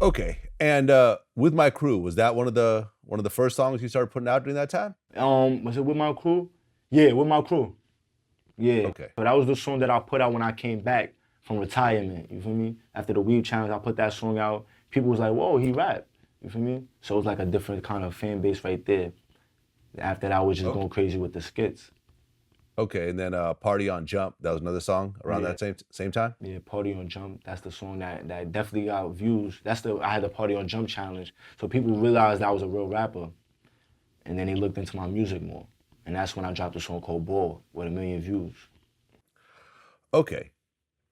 Okay. And with my crew, was that one of the first songs you started putting out during that time? Was it with my crew? Yeah, with my crew. Yeah. Okay. So that was the song that I put out when I came back from retirement. You feel me? After the Weave Challenge, I put that song out. People was like, "Whoa, he rap." You feel me? So it was like a different kind of fan base right there. After that, I was just Okay. going crazy with the skits. Okay. And then Party on Jump, that was another song around Yeah. that same time? Yeah, Party on Jump. That's the song that definitely got views. I had the Party on Jump challenge. So people realized I was a real rapper. And then they looked into my music more. And that's when I dropped a song called Ball with 1 million views. Okay.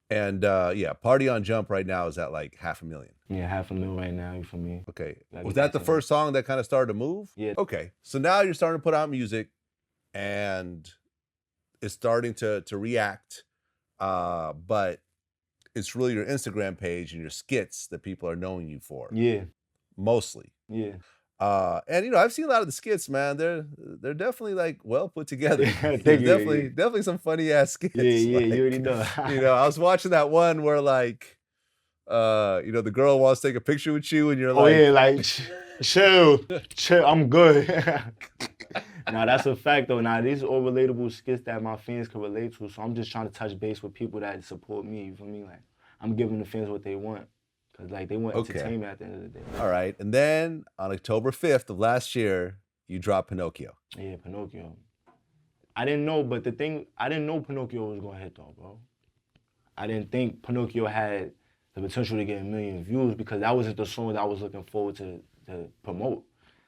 And yeah, Party on Jump right now is at like 500,000. Yeah, 500,000 right now, you feel me? Okay. Gotta Was get that the to first song that kind of started to move? Yeah. Okay. So now you're starting to put out music and it's starting to react. But it's really your Instagram page and your skits that people are knowing you for. Yeah, Mostly. yeah. And I've seen a lot of the skits, man. They're definitely like well put together. Thank There's you. definitely some funny ass skits. Yeah, you already Like, know. I was watching that one where like the girl wants to take a picture with you and you're Oh like, yeah, like chill, I'm good. Nah, that's a fact though. Nah, these are all relatable skits that my fans can relate to. So I'm just trying to touch base with people that support me. You feel me? Like I'm giving the fans what they want, cause like they want okay, entertainment at the end of the day. all right. And then on October 5th of last year, you dropped Pinocchio. Yeah, Pinocchio. I didn't know, but I didn't know Pinocchio was gonna hit though, bro. I didn't think Pinocchio had the potential to get 1 million views because that wasn't the song that I was looking forward to promote.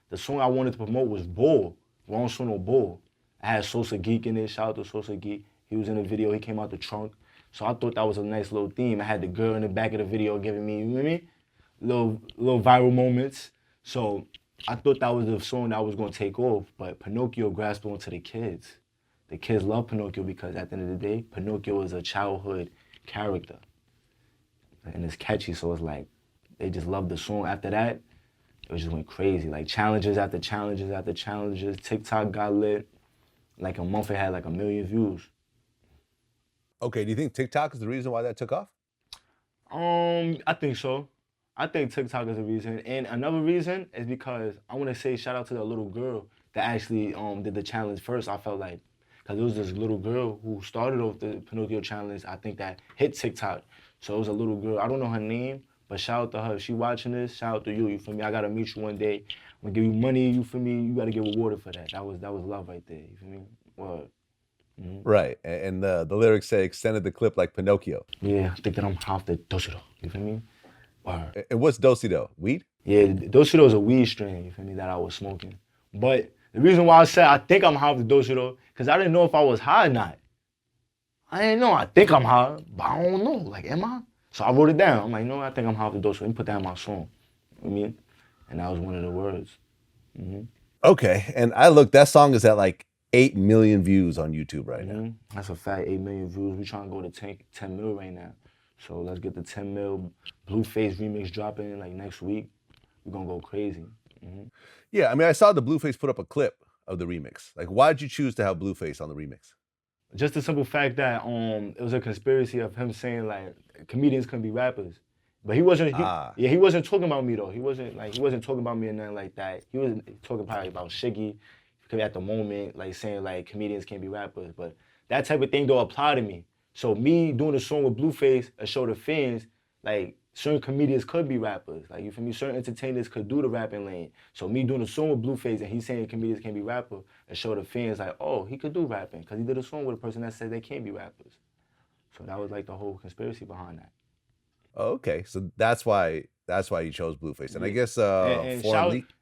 The song I wanted to promote was Bull, Wrong Suno Bull. I had Sosa Geek in it, shout out to Sosa Geek. He was in the video, he came out the trunk. So I thought that was a nice little theme. I had the girl in the back of the video giving me, you know what I mean? Little viral moments. So I thought that was the song that was gonna take off, but Pinocchio grasped onto the kids. The kids love Pinocchio because at the end of the day, Pinocchio is a childhood character. And it's catchy, so it's like, they just love the song. After that, it just went crazy. Like challenges after challenges after challenges. TikTok got lit. Like a month, it had like 1 million views. Okay, do you think TikTok is the reason why that took off? I think so. I think TikTok is a reason. And another reason is because I want to say shout out to the little girl that actually did the challenge first. I felt like, because it was this little girl who started off the Pinocchio challenge, I think that hit TikTok. So it was a little girl, I don't know her name, but shout out to her. If she watching this, shout out to you feel me? I gotta meet you one day. I'm gonna give you money, you feel me? You gotta get rewarded for that. That was love right there, you feel me? Word. Right. And the lyrics say extended the clip like Pinocchio. Yeah, I think that I'm half the Doshido, you feel me? Word. And what's Dosido? Weed? Yeah, Doshido is a weed strain, you feel me, that I was smoking. But the reason why I said I think I'm half the Doshido, because I didn't know if I was high or not. I didn't know. I think I'm high, but I don't know. Like, am I? So I wrote it down. I'm like, no, I think I'm high the dose. Let me put that in my song. You know what I mean? And that was one of the words. Okay. And I look, that song is at like 8 million views on YouTube right now. That's a fact. 8 million views. We trying to go to 10 mil right now. So let's get the 10 mil Blueface remix dropping like next week. We're gonna go crazy. Yeah, I mean, I saw the Blueface put up a clip of the remix. Like, why'd you choose to have Blueface on the remix? Just the simple fact that it was a conspiracy of him saying like comedians couldn't be rappers. But he wasn't he wasn't talking about me though. He wasn't talking about me or nothing like that. He was talking probably about Shiggy at the moment, like saying like comedians can't be rappers. But that type of thing don't apply to me. So me doing a song with Blueface and show the fans like certain comedians could be rappers. Like you feel me? Certain entertainers could do the rapping lane. So me doing a song with Blueface and he's saying comedians can't be rappers and show the fans like, oh, he could do rapping because he did a song with a person that said they can't be rappers. So that was like the whole conspiracy behind that. Oh, okay, so that's why you chose Blueface. And I guess and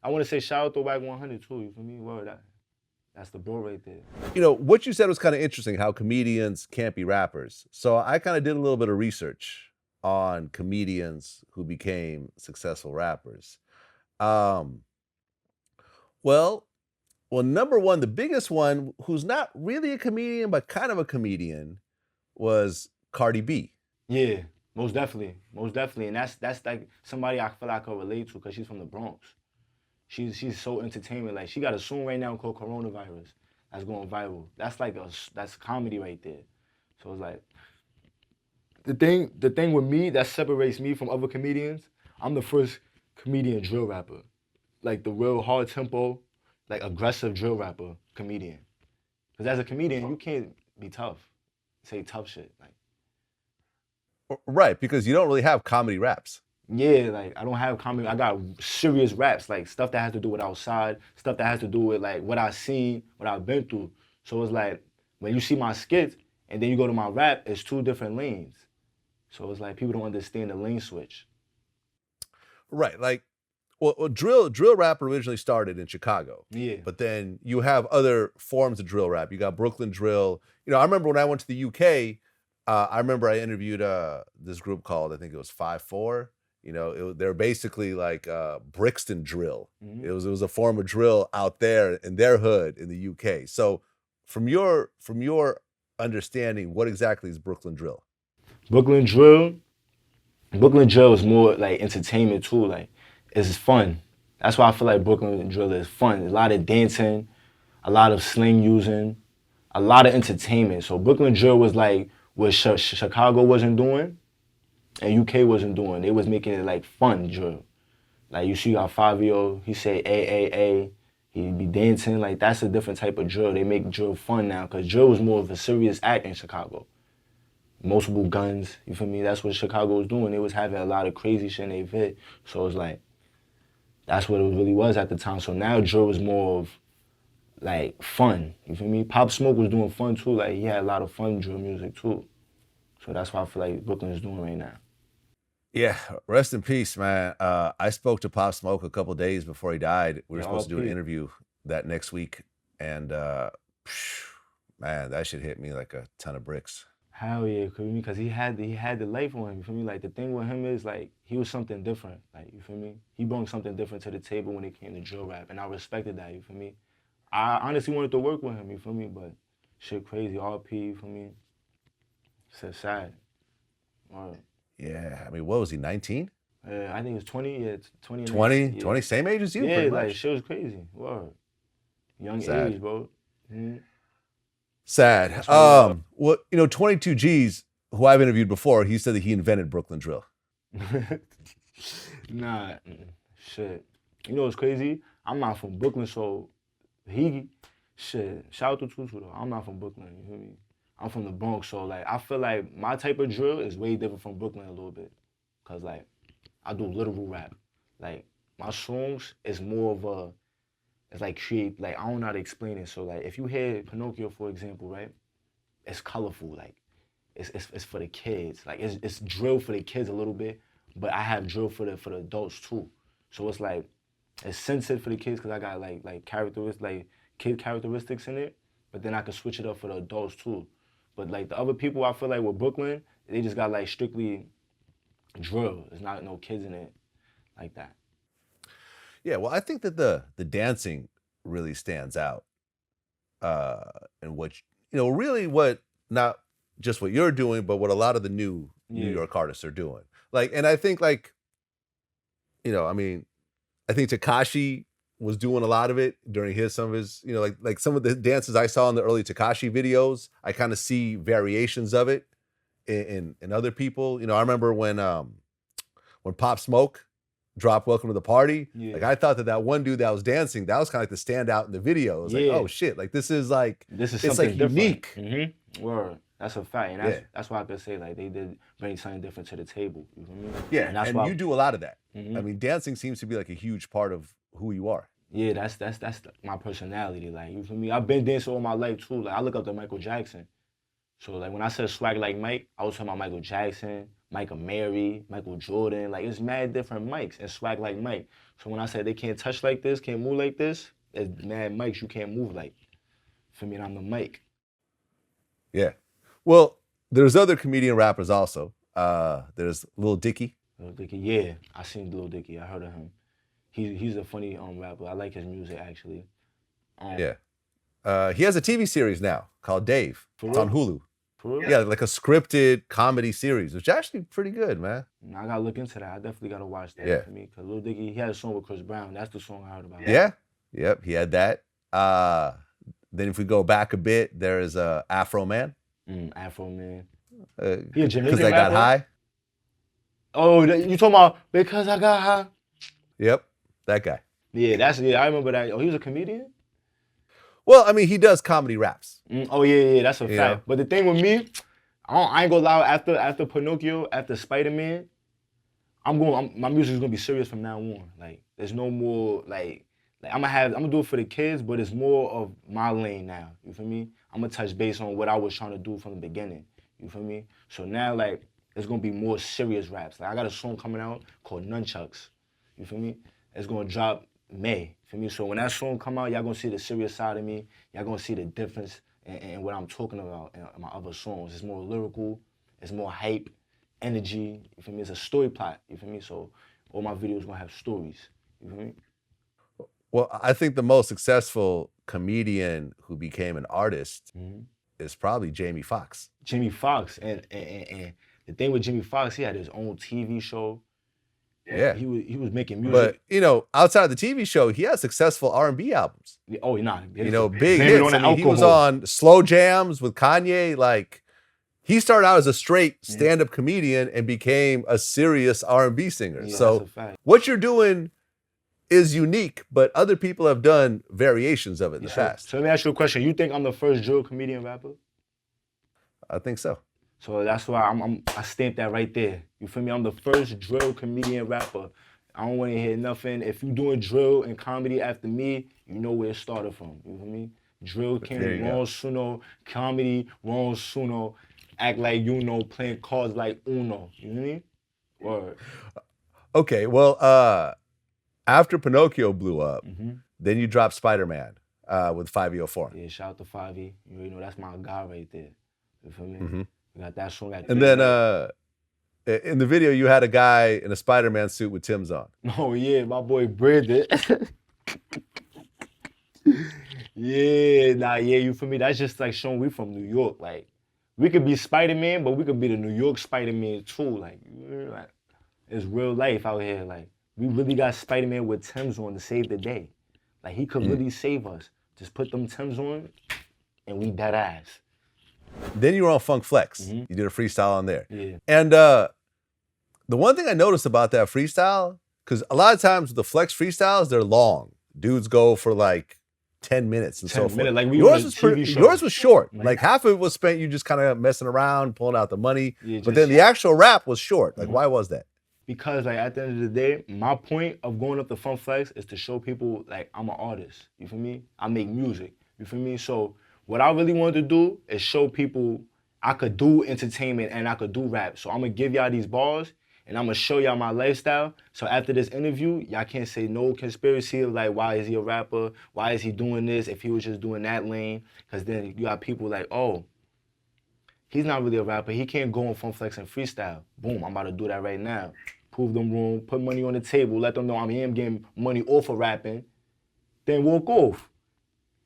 I want to say shout out to Wag 100 too. You feel me? Word, that's the bro right there. What you said was kind of interesting, how comedians can't be rappers. So I kind of did a little bit of research on comedians who became successful rappers. Well, number one, the biggest one, who's not really a comedian, but kind of a comedian, was Cardi B. Yeah, most definitely. And that's like somebody I feel like I could relate to because she's from the Bronx. She's so entertainment. Like she got a song right now called Coronavirus that's going viral. That's comedy right there. So it's like the thing with me that separates me from other comedians, I'm the first comedian drill rapper. Like the real hard tempo, like aggressive drill rapper comedian. Because as a comedian, you can't be tough. Say tough shit. Like, Right, because you don't really have comedy raps. yeah, like I don't have comedy. I got serious raps, like stuff that has to do with outside, stuff that has to do with like what I seen, what I've been through. So it's like when you see my skits and then you go to my rap, it's two different lanes. So it's like people don't understand the lane switch. Right, like, well, drill rap originally started in Chicago. Yeah. But then you have other forms of drill rap. You got Brooklyn drill. You know, I remember when I went to the UK, I remember I interviewed this group called, I think it was 5-4. You know, they're basically like Brixton drill. Mhm. It was a form of drill out there in their hood in the UK. So from your understanding, what exactly is Brooklyn drill? Brooklyn drill. Brooklyn drill is more like entertainment too. Like it's fun. That's why I feel like Brooklyn drill is fun. A lot of dancing, a lot of slang using, a lot of entertainment. So Brooklyn drill was like what Chicago wasn't doing and UK wasn't doing. They was making it like fun drill. Like you see our 5-year-old, he say A. He'd be dancing. Like that's a different type of drill. They make drill fun now because drill was more of a serious act in Chicago. Multiple guns, you feel me? That's what Chicago was doing. They was having a lot of crazy shit in their vid. So it's like, that's what it really was at the time. So now drill was more of like fun, you feel me? Pop Smoke was doing fun too. Like he had a lot of fun drill music too. So that's what I feel like Brooklyn is doing right now. Yeah, rest in peace, man. I spoke to Pop Smoke a couple days before he died. We were Yeah, supposed to do an RP. interview that next week, and man, that shit hit me like a ton of bricks. Hell yeah, because he had the life on him, you feel me? Like the thing with him is like he was something different, like you feel me? He brought something different to the table when it came to drill rap, and I respected that, you feel me? I honestly wanted to work with him, you feel me? But shit crazy, RP, you feel me? It's sad. Yeah, I mean, what was he, 19? I think it's 20, yeah, 20 and 20, 19, yeah. 20, same age as you, Yeah, pretty like much. shit was crazy. Word. Young Sad. age, bro. Sad. Well, you know, 22 G's, who I've interviewed before, he said that he invented Brooklyn drill. Nah, shit. You know what's crazy? I'm not from Brooklyn, so shout out to Tutu though. I'm not from Brooklyn, you feel me? I'm from the Bronx, so like I feel like my type of drill is way different from Brooklyn a little bit. Cause like I do literal rap. Like my songs is more of a, it's like like I don't know how to explain it. So like if you hear Pinocchio for example, right? It's colorful, like it's for the kids. Like it's drill for the kids a little bit, but I have drill for the adults too. So it's like it's censored for the kids because I got like characteristics, like kid characteristics in it, but then I can switch it up for the adults too. But like the other people I feel like with Brooklyn, they just got like strictly drill. There's not no kids in it like that. Yeah, well, I think that the dancing really stands out. And what, you know, really what, not just what you're doing, but what a lot of the New Yeah. York artists are doing. Like, and I think like, you know, I mean, I think Tekashi was doing a lot of it during some of his, you know, like some of the dances I saw in the early Tekashi videos, I kind of see variations of it in other people. You know, I remember when Pop Smoke dropped Welcome to the Party, Yeah. like I thought that one dude that was dancing, that was kind of like the standout in the video. It was like, Yeah. oh shit, like this is This is it's something like different. unique. Word. That's a fact, and Yeah. that's why I could say like they did bring something different to the table. You feel me? Yeah, and that's and why you do a lot of that. Mhm. I mean, dancing seems to be like a huge part of who you are. Yeah, that's my personality. Like you feel me? I've been dancing all my life too. Like I look up to Michael Jackson. So like when I said swag like Mike, I was talking about Michael Jackson, Michael Mary, Michael Jordan. Like it's mad different Mikes and swag like Mike. So when I said they can't touch like this, can't move like this, it's mad Mikes you can't move like. For me, and I'm the Mike. Yeah. Well, there's other comedian rappers also. There's Lil Dicky. Lil Dicky, yeah, I seen Lil Dicky. I heard of him. He's a funny rapper. I like his music actually. Yeah. He has a TV series now called Dave. It's on Hulu. For real? Yeah, like a scripted comedy series, which is actually pretty good, man. I gotta look into that. I definitely gotta watch that Yeah. for me. Cause Lil Dicky, he had a song with Chris Brown. That's the song I heard about. Yeah. Yep. He had that. Then if we go back a bit, there is Afro Man. Afro Man. He a Jamaican Because I got rapper? high. Oh, you talking about because I got high? Yep, that guy. Yeah, I remember that. Oh, he was a comedian? Well, I mean, he does comedy raps. Oh yeah, that's a You fact. know? But the thing with me, I ain't gonna lie. After Pinocchio, after Spider-Man, my music's gonna be serious from now on. Like, there's no more like I'm gonna do it for the kids, but it's more of my lane now. You feel me? I'm gonna touch base on what I was trying to do from the beginning. You feel me? So now like it's gonna be more serious raps. Like I got a song coming out called Nunchucks. You feel me? It's gonna drop May. You feel me? So when that song come out, y'all gonna see the serious side of me. Y'all gonna see the difference in what I'm talking about in my other songs. It's more lyrical. It's more hype, energy. You feel me? It's a story plot. You feel me? So all my videos gonna have stories. You feel me? Well, I think the most successful comedian who became an artist is probably Jamie Foxx. Jimmy Fox, and the thing with Jimmy Fox, he had his own TV show. Yeah. He was making music. But, you know, outside the TV show, he has successful R&B albums. Oh, nah. You know, big Blame it hits. on I the mean, he was alcohol. on Slow Jams with Kanye. Like, he started out as a straight stand-up comedian and became a serious R&B singer. Yeah, so that's a fact. what you're doing is unique, but other people have done variations of it in the So, past. so let me ask you a question. You think I'm the first drill comedian rapper? I think so. So that's why I stamped that right there. You feel me? I'm the first drill comedian rapper. I don't want to hear nothing. If you doing drill and comedy after me, you know where it started from. You feel me? Drill There you came, go. wrong Suno, comedy, wrong Suno, act like you know, playing cards like Uno. You feel me? Word. Okay, well, after Pinocchio blew up, then you dropped Spider-Man with 504. Yeah, shout out to 5E. You already know that's my guy right there. You feel me? We got that song at And then in the video, you had a guy in a Spider-Man suit with Tim's on. Oh yeah, my boy Brandon. Yeah, you feel me? That's just like showing we from New York. Like, we could be Spider-Man, but we could be the New York Spider-Man too. Like it's real life out here. Like, we really got Spider-Man with Tim's on to save the day. Like, he could really save us. Just put them Tim's on, and we dead ass. Then you were on Funk Flex. You did a freestyle on there. Yeah. And the one thing I noticed about that freestyle, because a lot of times with the Flex freestyles, they're long. Dudes go for like 10 minutes and 10 so forth. minutes, like we yours on a was TV show. Yours was short. Like half of it was spent you just kind of messing around, pulling out the money. Yeah, but then the actual rap was short. Like, why was that? Because like at the end of the day, my point of going up to Funk Flex is to show people like I'm an artist. You feel me? I make music. You feel me? So what I really wanted to do is show people I could do entertainment and I could do rap. So I'm gonna give y'all these bars and I'm gonna show y'all my lifestyle. So after this interview, y'all can't say no conspiracy of like, why is he a rapper? Why is he doing this if he was just doing that lane? Because then you got people like, oh, he's not really a rapper. He can't go on Funk Flex and freestyle. Boom, I'm about to do that right now. Prove them wrong, put money on the table, let them know I am getting money off of rapping, then walk off.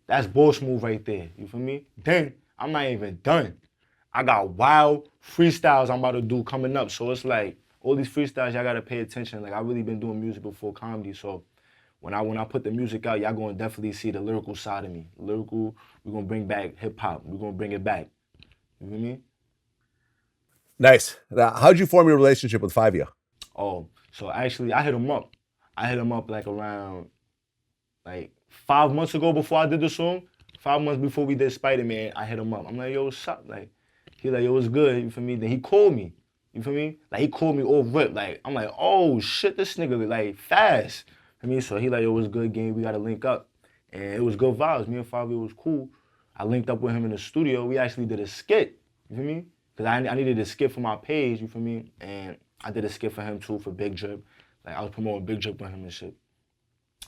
That's boss move right there, you feel me? Then, I'm not even done. I got wild freestyles I'm about to do coming up. So it's like, all these freestyles, y'all gotta pay attention. Like, I really been doing music before comedy, so when I put the music out, y'all gonna definitely see the lyrical side of me. Lyrical, we're gonna bring back hip hop. We're gonna bring it back. You feel me? Nice. Now, how'd you form your relationship with Fivio? Oh, so actually, I hit him up. I hit him up like around, like 5 months ago before I did the song. 5 months before we did Spider-Man, I hit him up. I'm like, yo, what's up? Like, he like, yo, what's good? You feel me? Then he called me. You feel me? Like, he called me all rip. Like, I'm like, oh, shit, this nigga, like, fast. I mean, so he like, yo, what's good, gang? We got to link up. And it was good vibes. Me and Fabio was cool. I linked up with him in the studio. We actually did a skit. You feel me? Because I needed a skit for my page, you feel me? And I did a skit for him, too, for Big Drip. Like, I was promoting Big Drip with him and shit.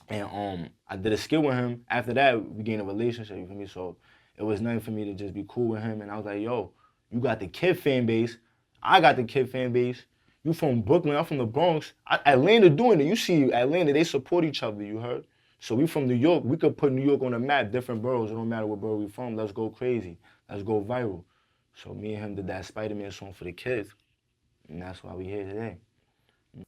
And I did a skit with him. After that, we gained a relationship, you feel me? So it was nothing for me to just be cool with him. And I was like, yo, you got the Kid fan base. I got the Kid fan base. You from Brooklyn, I'm from the Bronx. Atlanta doing it. You see Atlanta, they support each other, you heard? So we from New York. We could put New York on the map, different boroughs. It don't matter what borough we from. Let's go crazy. Let's go viral. So me and him did that Spider-Man song for the kids. And that's why we here today.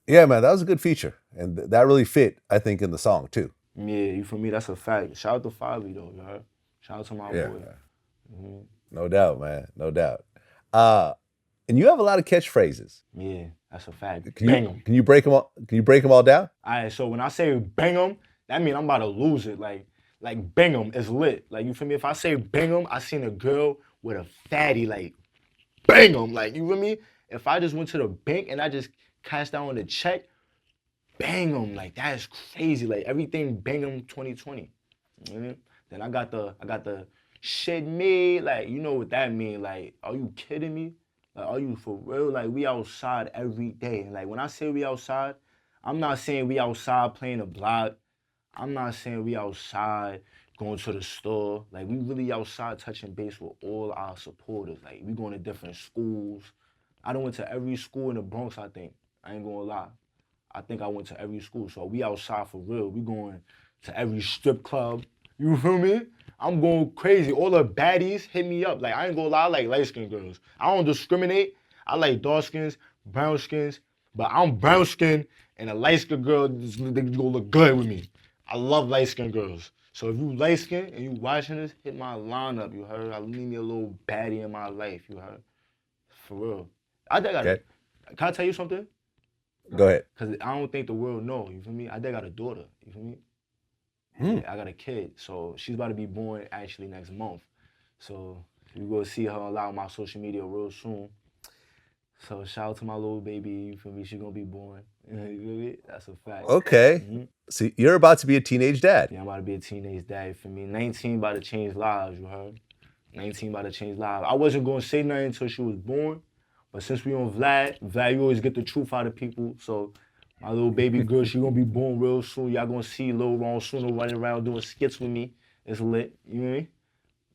Yeah, man, that was a good feature. And that really fit, I think, in the song, too. Yeah, you feel me? That's a fact. Shout out to Favi, though, you heard? Shout out to my boy. No doubt, man. No doubt. And you have a lot of catchphrases. Yeah, that's a fact. Can Bang you, 'em. can you break them all? Can you break them all down? All right, so when I say bang 'em, that mean I'm about to lose it. Like bang 'em is lit. Like, you feel me? If I say bang 'em, I seen a girl with a fatty, like bang 'em. Like, you feel me? If I just went to the bank and I just cashed out on the check, bang 'em. Like, that's crazy. Like, everything bang 'em 2020. You know what I mean? Then I got the shit me. Like, you know what that mean? Like, are you kidding me? Like, are you for real? Like, we outside every day. And like, when I say we outside, I'm not saying we outside playing a block. I'm not saying we outside going to the store. Like, we really outside touching base with all our supporters. Like, we going to different schools. I done went to every school in the Bronx, I think. I ain't gonna lie. I think I went to every school. So we outside for real. We going to every strip club. You feel me? I'm going crazy. All the baddies hit me up. Like, I ain't gonna lie, I like light-skinned girls. I don't discriminate. I like dark skins, brown skins, but I'm brown skinned and a light-skinned girl, they gonna look good with me. I love light-skinned girls. So if you light-skinned and you watching this, hit my line up, you heard? I need me a little baddie in my life, you heard? For real. I think Okay. Can I tell you something? Go ahead. Because I don't think the world know, you feel me? I think I got a daughter, you feel me? Yeah, I got a kid, so she's about to be born actually next month. So you go see her a lot on my social media real soon. So shout out to my little baby, you feel me? She's gonna be born. You feel me? That's a fact. Okay. See, you're about to be a teenage dad. Yeah, I'm about to be a teenage dad, you feel me? 19 about to change lives, you heard? 19 about to change lives. I wasn't gonna say nothing until she was born, but since we on Vlad, you always get the truth out of people, so my little baby girl, she gonna be born real soon. Y'all gonna see Lil Ron Suno running around doing skits with me. It's lit, you know what I mean?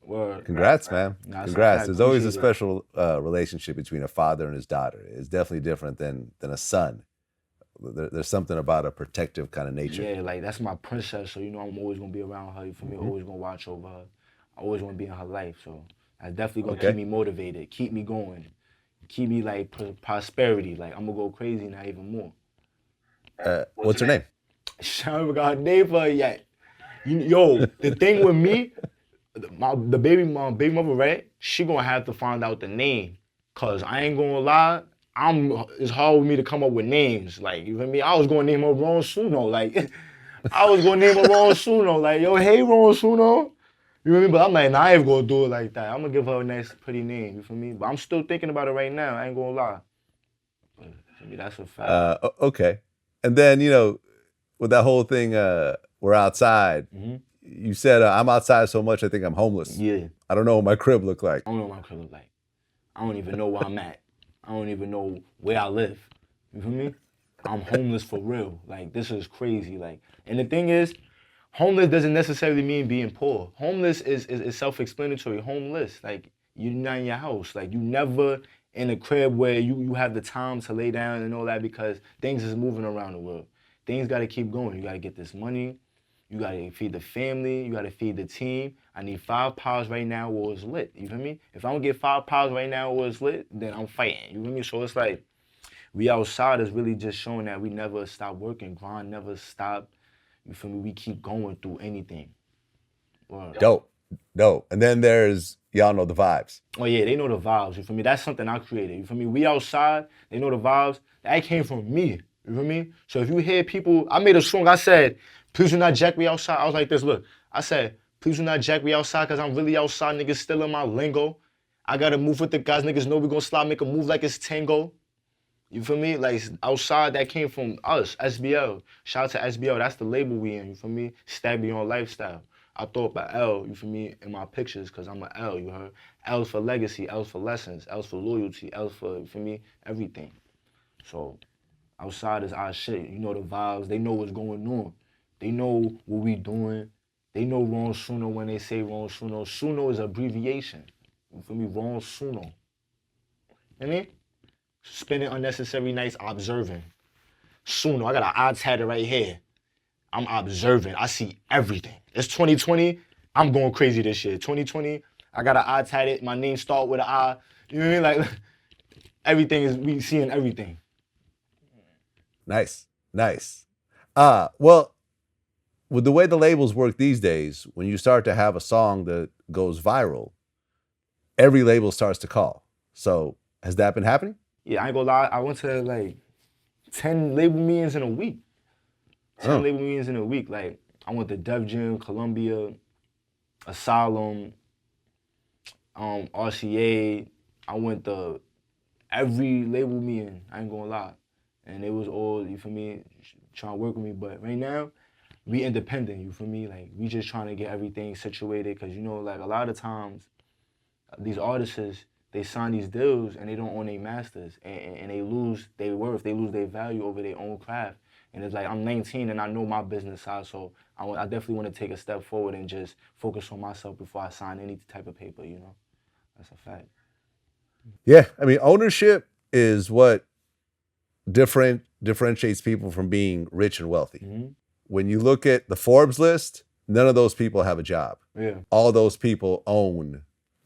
Word. Congrats, man. Nah, Congrats. There's always a Appreciate it. special relationship between a father and his daughter. It's definitely different than a son. There's something about a protective kind of nature. Yeah, like that's my princess, so you know I'm always gonna be around her, you feel me? Always gonna watch over her. I always wanna be in her life, so that's definitely gonna keep me motivated, keep me going, keep me like prosperity. Like I'm gonna go crazy now even more. What's her name? I haven't got a name for her yet. Yo, the thing with me, my baby mother, right? She gonna have to find out the name, cause I ain't gonna lie, it's hard with me to come up with names. Like, you feel me? I was gonna name her Ron Suno. Like, I was gonna name her Ron Suno. Like, yo, hey Ron Suno. You know what I mean? But I'm like, nah, I ain't gonna do it like that. I'm gonna give her a nice, pretty name. You feel me? But I'm still thinking about it right now. I ain't gonna lie. But, I mean, that's a fact. Okay. And then, you know, with that whole thing, we're outside. You said, I'm outside so much, I think I'm homeless. Yeah. I don't know what my crib look like. I don't know what my crib look like. I don't even know where I'm at. I don't even know where I live. You feel me? I'm homeless for real. Like, this is crazy. Like, and the thing is, homeless doesn't necessarily mean being poor. Homeless is self-explanatory. Homeless, like, you're not in your house. Like, you never in a crib where you have the time to lay down and all that, because things is moving around the world. Things got to keep going. You got to get this money. You got to feed the family. You got to feed the team. I need 5 pounds right now or it's lit. You feel me? If I don't get 5 pounds right now or it's lit, then I'm fighting. You feel me? So it's like, we outside is really just showing that we never stop working. Grind never stop. You feel me? We keep going through anything. Word. Dope. And then there's, y'all know the vibes. Oh yeah, they know the vibes. You feel me? That's something I created. You feel me? We outside, they know the vibes. That came from me. You feel me? So if you hear people, I made a song, I said, please do not jack me outside. I was like this, look. I said, please do not jack me outside, because I'm really outside. Niggas still in my lingo. I gotta move with the guys. Niggas know we gonna slide, make a move like it's tango. You feel me? Like, outside, that came from us, SBL. Shout out to SBL. That's the label we in, you feel me? Stab Beyond Lifestyle. I throw up an L, you feel me, in my pictures, because I'm an L, you heard? L's for legacy, L's for lessons, L's for loyalty, L's for, you feel me, everything. So, outside is our shit. You know the vibes. They know what's going on. They know what we doing. They know Ron Suno when they say Ron Suno. Suno is abbreviation. You feel me? Ron Suno. You know what I mean? Spending unnecessary nights observing. Suno, I got an eye tatted right here. I'm observing. I see everything. It's 2020. I'm going crazy this year. 2020, I got an eye tatted. My name start with an I. You know what I mean? Like, everything is, we seeing everything. Nice. Well, with the way the labels work these days, when you start to have a song that goes viral, every label starts to call. So Has that been happening? Yeah, I ain't gonna lie. I went to like 10 label meetings in a week. 10 label meetings in a week. Like, I went to Def Jam, Columbia, Asylum, RCA. I went to every label meeting, I ain't gonna lie. And it was all, you feel me, trying to work with me. But right now, we independent, you feel me? Like, we just trying to get everything situated. Cause you know, like a lot of times, these artists, they sign these deals and they don't own their masters. And they lose their worth, they lose their value over their own craft. And it's like, I'm 19 and I know my business side, so I definitely want to take a step forward and just focus on myself before I sign any type of paper, you know? That's a fact. Yeah, I mean, ownership is what differentiates people from being rich and wealthy. Mm-hmm. When you look at the Forbes list, none of those people have a job. Yeah. All those people own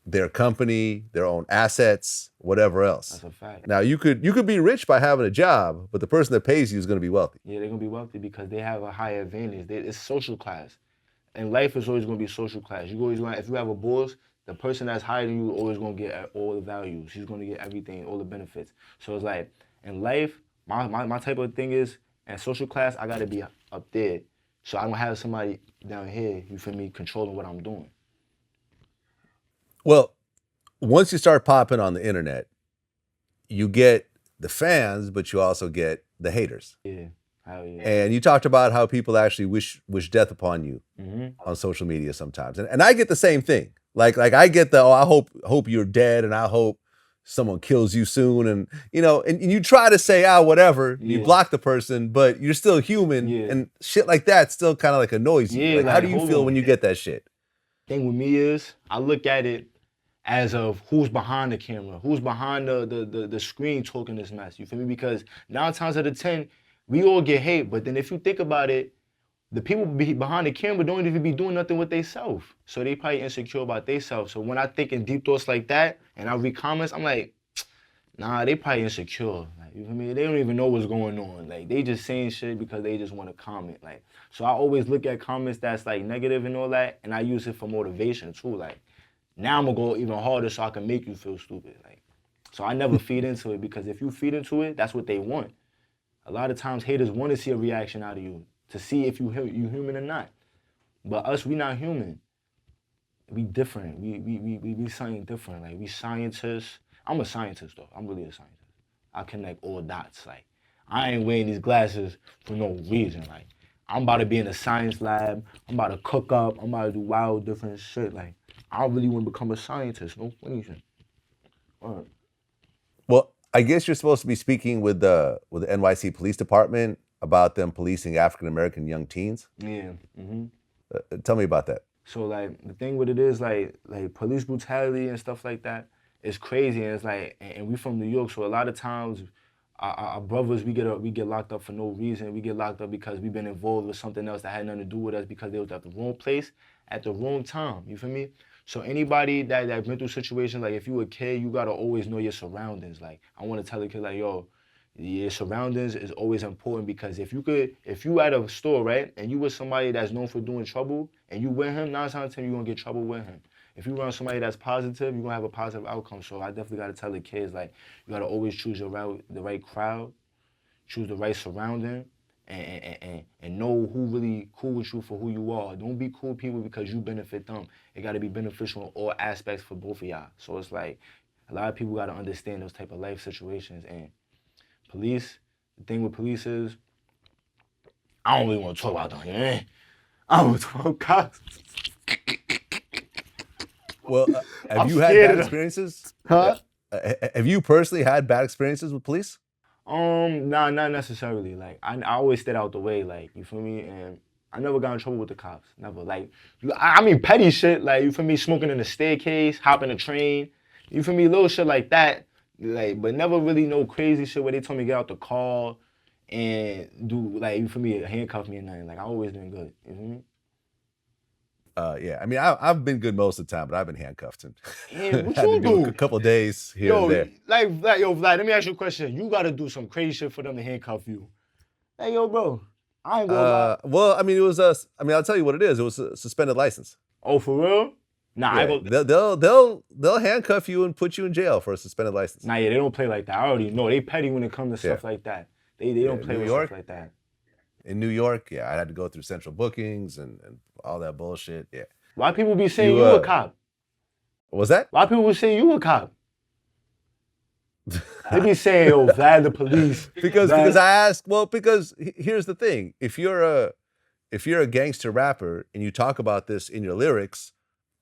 their company, their own assets, whatever else. That's a fact. Now, you could be rich by having a job, but the person that pays you is going to be wealthy. Yeah, they're going to be wealthy because they have a higher advantage. It's social class. And life is always going to be social class. You always if you have a boss, the person that's higher than you is always going to get all the values. He's going to get everything, all the benefits. So it's like, in life, my type of thing is, in social class, I got to be up there. So I don't have somebody down here, you feel me, controlling what I'm doing. Well, once you start popping on the internet, you get the fans, but you also get the haters. Yeah. Hell yeah. And you talked about how people actually wish death upon you on social media sometimes. And I get the same thing. Like I get the, I hope you're dead and I hope someone kills you soon. And, you know, and you try to say, whatever, you block the person, but you're still human. And shit like that still kind of like annoys you. Like, how do you feel when you get that shit? Thing with me is, I look at it as of who's behind the camera, who's behind the screen talking this mess. You feel me? Because 9 times out of 10, we all get hate. But then if you think about it, the people behind the camera don't even be doing nothing with themselves. So they probably insecure about themselves. So when I think in deep thoughts like that, and I read comments, I'm like, nah, they probably insecure. Like, you feel me? They don't even know what's going on. Like, they just saying shit because they just want to comment. Like, so I always look at comments that's like negative and all that, and I use it for motivation too. Like, now I'm gonna go even harder so I can make you feel stupid. Like, so I never feed into it, because if you feed into it, that's what they want. A lot of times haters want to see a reaction out of you to see if you human or not. But us, we not human. We different. We something different. Like, we scientists. I'm a scientist though. I'm really a scientist. I connect all dots. Like, I ain't wearing these glasses for no reason. Like, I'm about to be in a science lab. I'm about to cook up. I'm about to do wild different shit. Like, I really want to become a scientist. No funny shit. All right. Well, I guess you're supposed to be speaking with the NYC Police Department about them policing African-American young teens. Yeah. Tell me about that. So, like, the thing with it is, like police brutality and stuff like that is crazy. And it's like, and we from New York, so a lot of times our brothers, we get locked up for no reason. We get locked up because we've been involved with something else that had nothing to do with us, because they was at the wrong place at the wrong time. You feel me? So anybody that been through situations, like, if you a kid, you gotta always know your surroundings. Like, I want to tell a kid, like, yo, your surroundings is always important, because if you at a store, right, and you with somebody that's known for doing trouble, and you with him, 9 times out of 10 you're gonna get trouble with him. If you around somebody that's positive, you're gonna have a positive outcome. So I definitely gotta tell the kids, like, you gotta always choose the right crowd, choose the right surrounding, and know who really cool with you for who you are. Don't be cool with people because you benefit them. It gotta be beneficial in all aspects for both of y'all. So it's like, a lot of people gotta understand those type of life situations. And police, the thing with police is, I don't really want to talk about them, man. I don't want to talk about cops. Well, have you had bad experiences? Huh? Have you personally had bad experiences with police? Nah, not necessarily. Like, I always stayed out the way, like, you feel me? And I never got in trouble with the cops, never. Like, I mean, petty shit, like, you feel me? Smoking in the staircase, hopping a train, you feel me? Little shit like that. Like, but never really no crazy shit where they told me to get out the car and do, like, you feel me, handcuff me or nothing. Like, I always been good, you feel me? Yeah, I mean, I've been good most of the time, but I've been handcuffed and Yeah, what had to you do do? a couple of days here and there. Like, yo, Vlad, let me ask you a question. You gotta do some crazy shit for them to handcuff you. Hey, yo, bro, I ain't gonna lie. Well, I mean, I'll tell you what it is. It was a suspended license. Oh, for real? Nah, Yeah, they'll handcuff you and put you in jail for a suspended license. Nah, yeah, they don't play like that. I already know. They petty when it comes to stuff like that. They don't play New with York, stuff like that. In New York, yeah, I had to go through central bookings and all that bullshit. Yeah. Why people be saying you a cop? What was that? Why people would say you a cop? They be saying, "Yo, Vlad the police." because I asked. Well, because here's the thing: if you're a gangster rapper and you talk about this in your lyrics,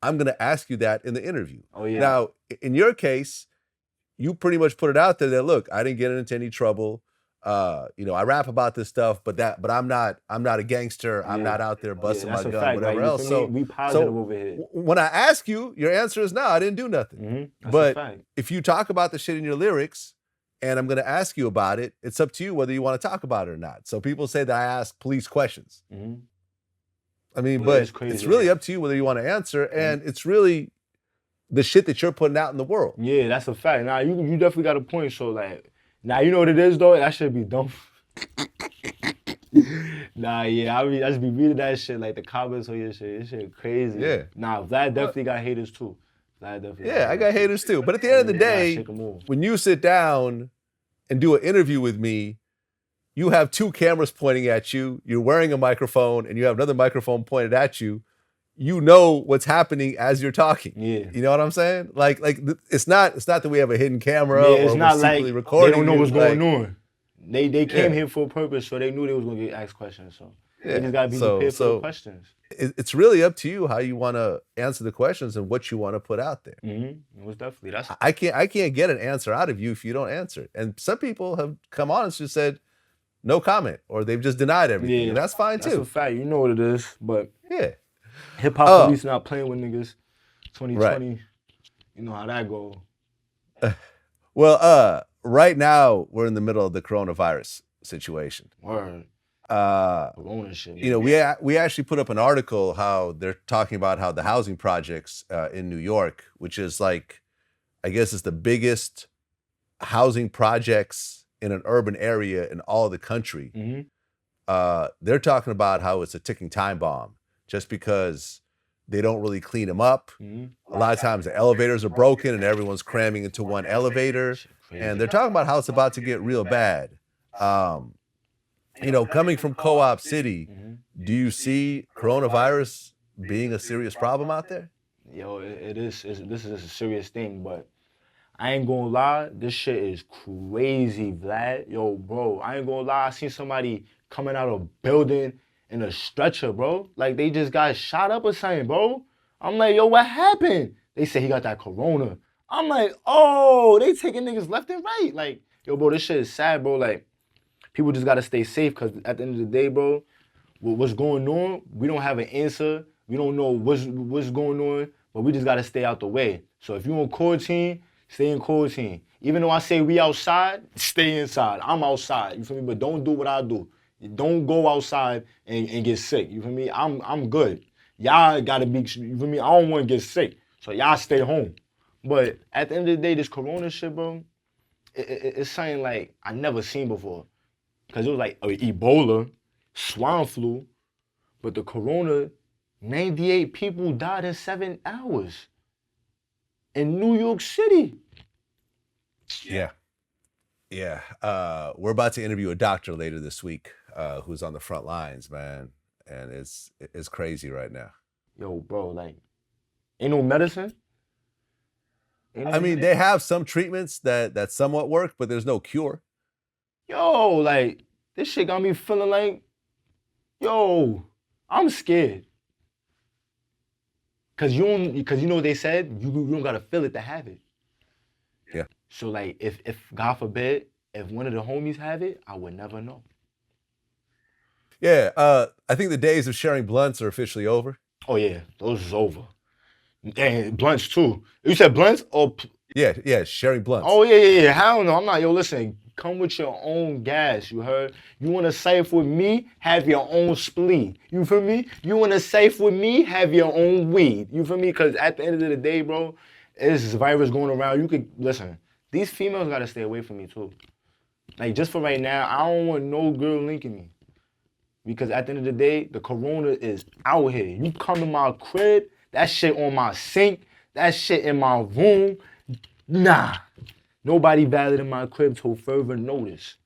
I'm gonna ask you that in the interview. Oh yeah. Now, in your case, you pretty much put it out there that look, I didn't get into any trouble. I rap about this stuff, but I'm not a gangster. I'm not out there busting my gun, whatever else. So we positive over here. When I ask you, your answer is no, I didn't do nothing. Mm-hmm. But if you talk about the shit in your lyrics, and I'm going to ask you about it, it's up to you whether you want to talk about it or not. So people say that I ask police questions. Mm-hmm. I mean, but it's really up to you whether you want to answer, and it's really the shit that you're putting out in the world. Yeah, that's a fact. Now you definitely got a point. So like, now you know what it is though. That should be dumb. Nah, yeah, I just be reading that shit like the comments on your shit. This shit crazy. Yeah. Nah, Vlad definitely got haters too. Vlad definitely. Yeah, I got haters too. But at the end of the day, when you sit down and do an interview with me, you have two cameras pointing at you. You're wearing a microphone, and you have another microphone pointed at you. You know what's happening as you're talking. Yeah. You know what I'm saying? Like it's not that we have a hidden camera or it's not like recording. They don't know what's going on. They came here for a purpose, so they knew they was gonna get asked questions. So they just gotta be prepared for the questions. It's really up to you how you want to answer the questions and what you want to put out there. Mm-hmm. It was definitely I can't get an answer out of you if you don't answer it. And some people have come on and just said no comment, or they've just denied everything. Yeah, and that's fine too. That's a fact. You know what it is, but yeah. Hip hop police not playing with niggas. 2020, right. You know how that go. Well, right now we're in the middle of the coronavirus situation. Word. Corona shit. You know, we actually put up an article how they're talking about how the housing projects in New York, which is like, I guess it's the biggest housing projects in an urban area in all of the country. Mm-hmm. They're talking about how it's a ticking time bomb. Just because they don't really clean them up. Mm-hmm. A lot of times the elevators are broken and everyone's cramming into one elevator. And they're talking about how it's about to get real bad. Coming from Co-op City, do you see coronavirus being a serious problem out there? Yo, it is. This is a serious thing, but I ain't gonna lie, this shit is crazy, Vlad. Yo, bro, I ain't gonna lie, I seen somebody coming out of a building in a stretcher, bro. Like, they just got shot up or something, bro. I'm like, yo, what happened? They say he got that corona. I'm like, oh, they taking niggas left and right. Like, yo, bro, this shit is sad, bro. Like, people just gotta stay safe, because at the end of the day, bro, what's going on, we don't have an answer. We don't know what's going on, but we just gotta stay out the way. So if you in quarantine, stay in quarantine. Even though I say we outside, stay inside. I'm outside, you feel me? But don't do what I do. Don't go outside and get sick. You feel me? I'm good. Y'all gotta be, you feel me? I don't wanna get sick. So y'all stay home. But at the end of the day, this corona shit, bro, it's something like I never seen before. Cause it was like Ebola, swine flu, but the corona, 98 people died in 7 hours. In New York City. Yeah. Yeah. We're about to interview a doctor later this week who's on the front lines, man. And it's crazy right now. Yo, bro, like, ain't no medicine? I mean, they have some treatments that somewhat work, but there's no cure. Yo, like, this shit got me feeling like, yo, I'm scared. Cause you know what they said? You don't gotta feel it to have it. Yeah. So like, if God forbid, if one of the homies have it, I would never know. Yeah, I think the days of sharing blunts are officially over. Oh yeah, those is over. And blunts too. You said blunts or? Yeah, sharing blunts. Oh yeah. Hell no, I'm not. Yo, listen, come with your own gas, you heard? You want to safe with me, have your own spleen. You feel me? You want to safe with me, have your own weed. You feel me? Because at the end of the day, bro, there's this virus going around. You could, listen, these females got to stay away from me too. Like, just for right now, I don't want no girl linking me. Because at the end of the day, the corona is out here. You come to my crib, That shit on my sink. That shit in my room. Nah. Nobody valid in my crib till further notice.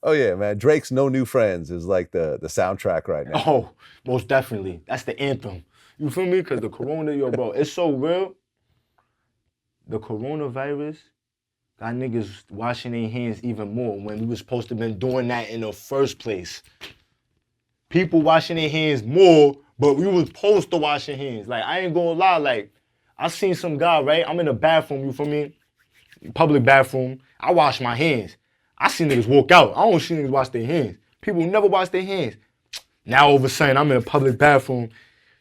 Oh yeah, man. Drake's "No New Friends" is like the soundtrack right now. Oh, most definitely. That's the anthem. You feel me? Because the corona, yo, bro, it's so real. The coronavirus got niggas washing their hands even more when we was supposed to been doing that in the first place. People washing their hands more, but we was supposed to wash your hands. Like, I ain't gonna lie, like, I seen some guy, right? I'm in the bathroom, you feel me? Public bathroom. I wash my hands. I see niggas walk out. I don't see niggas wash their hands. People never wash their hands. Now all of a sudden, I'm in a public bathroom.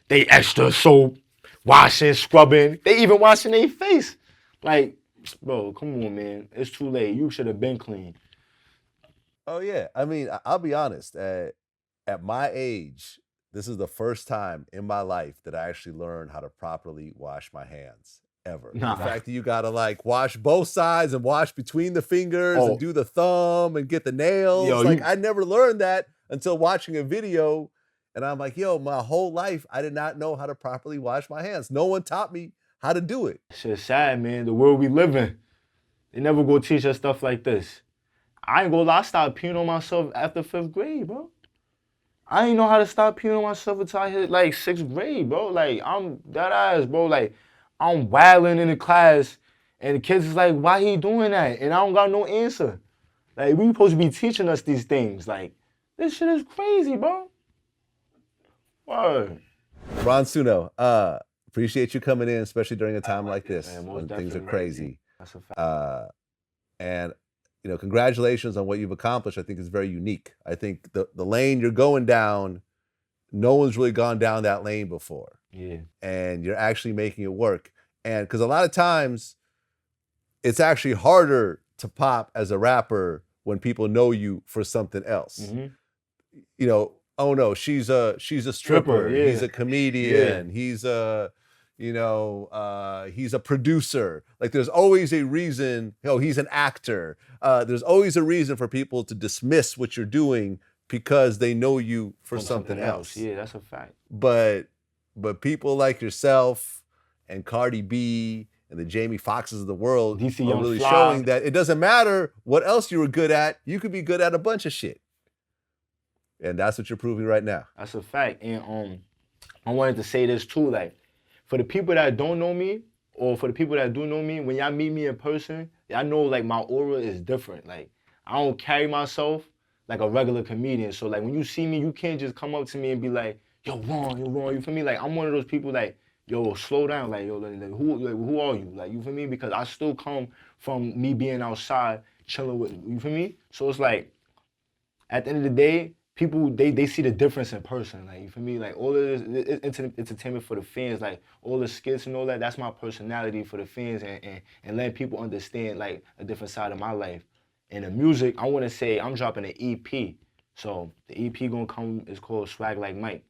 They extra soap, washing, scrubbing. They even washing their face. Like, bro, come on, man. It's too late. You should have been clean. Oh yeah. I mean, I'll be honest. At my age, this is the first time in my life that I actually learned how to properly wash my hands ever. Nah. The fact that you gotta like wash both sides and wash between the fingers Oh. and do the thumb and get the nails. Yo, like you- I never learned that until watching a video. And I'm like, yo, my whole life, I did not know how to properly wash my hands. No one taught me how to do it. Shit's sad, man. The world we live in. They never go teach us stuff like this. I ain't gonna lie, I stopped peeing on myself after 5th grade, bro. I ain't know how to stop peeing on myself until I hit like 6th grade, bro. Like, I'm dead ass, bro. Like, I'm wilding in the class, and the kids is like, why he doing that? And I don't got no answer. Like, we supposed to be teaching us these things. Like, this shit is crazy, bro. Word. Ron Suno, appreciate you coming in, especially during a time like this Man, most when things are definitely. crazy. That's a fact. And you know, congratulations on what you've accomplished. I think is very unique. I think the lane you're going down, no one's really gone down that lane before. Yeah. And you're actually making it work. And because a lot of times it's actually harder to pop as a rapper when people know you for something else. Mm-hmm. You know, oh no, she's a stripper, yeah. he's a comedian, he's a he's a producer. Like there's always a reason, he's an actor. There's always a reason for people to dismiss what you're doing because they know you for something else. Yeah, that's a fact. But people like yourself and Cardi B and the Jamie Foxxes of the world DC are Young really Fly. showing that it doesn't matter what else you were good at. You could be good at a bunch of shit. And that's what you're proving right now. That's a fact. And I wanted to say this too, like, for the people that don't know me, or for the people that do know me, when y'all meet me in person, y'all know like my aura is different. Like, I don't carry myself like a regular comedian. So like when you see me, you can't just come up to me and be like, yo, wrong, you're wrong. You feel me? Like I'm one of those people like, yo, slow down. Like, yo, like, who are you? Like, you feel me? Because I still come from me being outside, chilling with, you feel me? So it's like, at the end of the day, people, they see the difference in person. Like, you feel me? Like, all of this entertainment for the fans, like, all the skits and all that, that's my personality for the fans and letting people understand, like, a different side of my life. And the music, I want to say I'm dropping an EP. So the EP gonna come, it's called Swag Like Mike.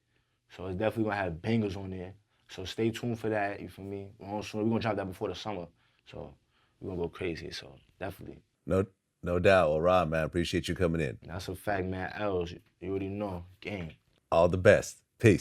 So it's definitely gonna have bangers on there. So stay tuned for that, you feel me? We're gonna drop that before the summer. So we're gonna go crazy, so definitely. No doubt. Well, Rob, man, appreciate you coming in. That's a fact, man. Els, you already know. Gang. All the best. Peace.